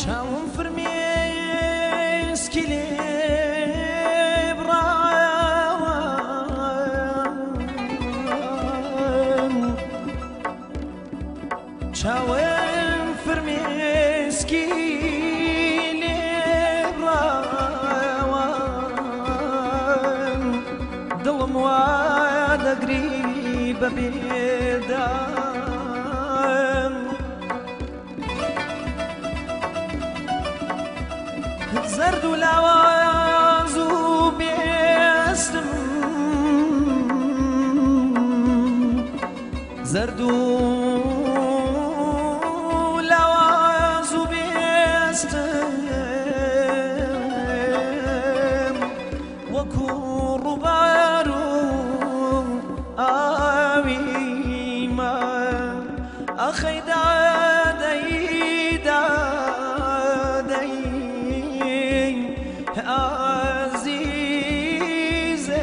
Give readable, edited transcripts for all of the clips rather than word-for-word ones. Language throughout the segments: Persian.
چاوم فرمێسکی لێ بڕاوە چاوم فرمێسکی لێ بڕاوە دڵم وا دەگری بە بێدام زرد و لاواز و بێستم زرد و لاواز و بێستم وەکو ڕووبار و ئاویمە ئەخەی دادەی عزیزه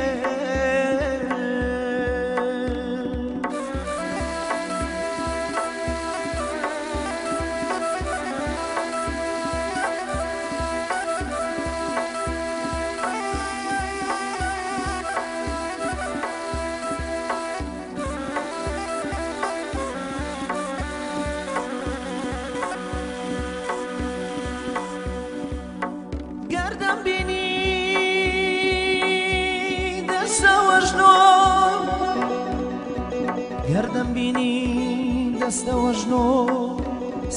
گردم بینی گردم بینی دەستە وەژنۆ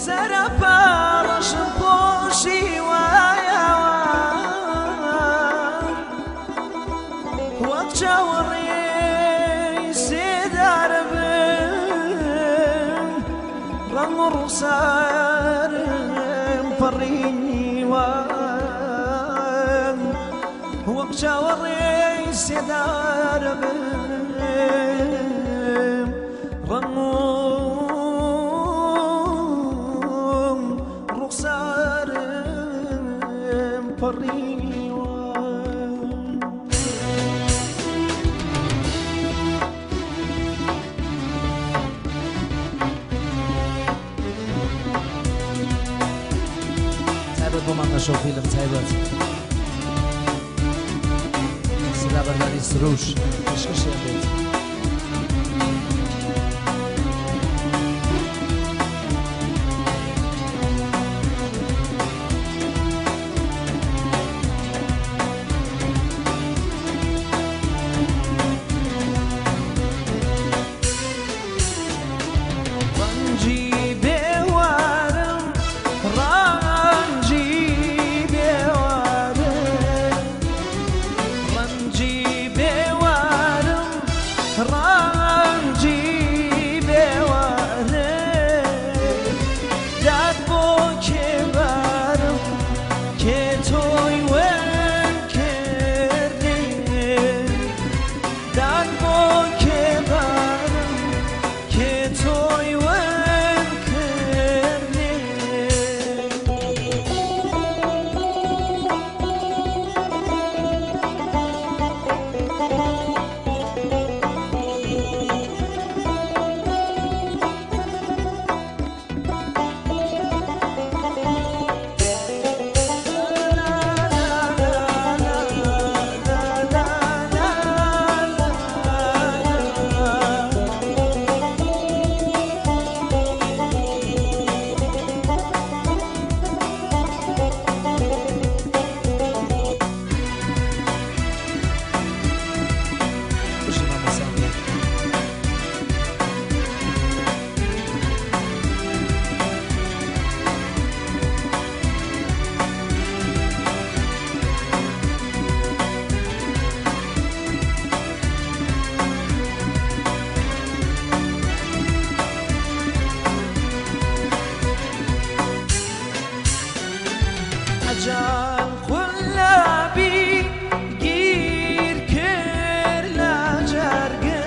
سەرە پاڕەشم پۆشی وایەوە وەک چاوەڕێی سێدارە بم ڕەنگ و ڕووسارم پەڕینی وام وەک چاوەڕێی سێدارە بم ڕەنگ و ڕووسارم پەڕینی وام تایبەت بۆ مانگەشە و فیلم تایبەت سلا بەردانی سروش پێشکەشیان بێت جان قلبی گیر کرد لجرگه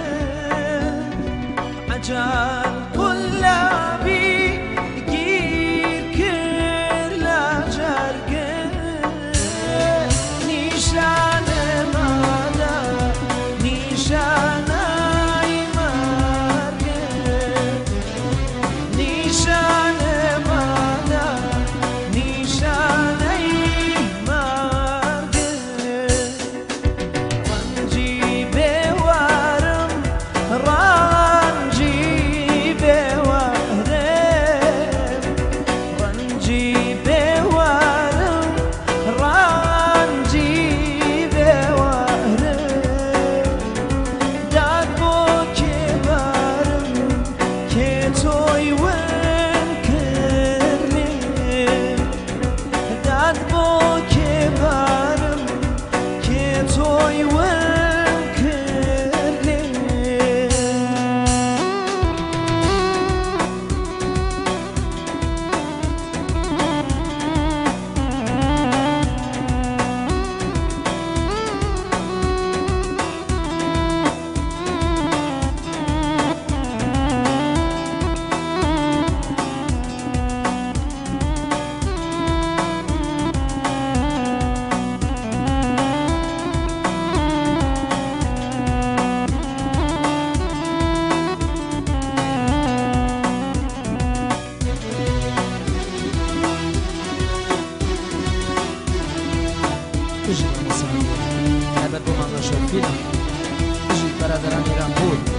عجل قلبی گیر کرد لجرگه نیشان مادا نیشان مرگه نیشان مادا نیشان بجید مثلا نبت با من رشد فیلم بجید برادران ایران بود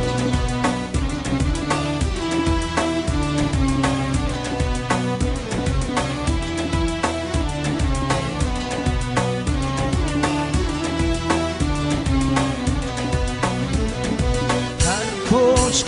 هر کوچ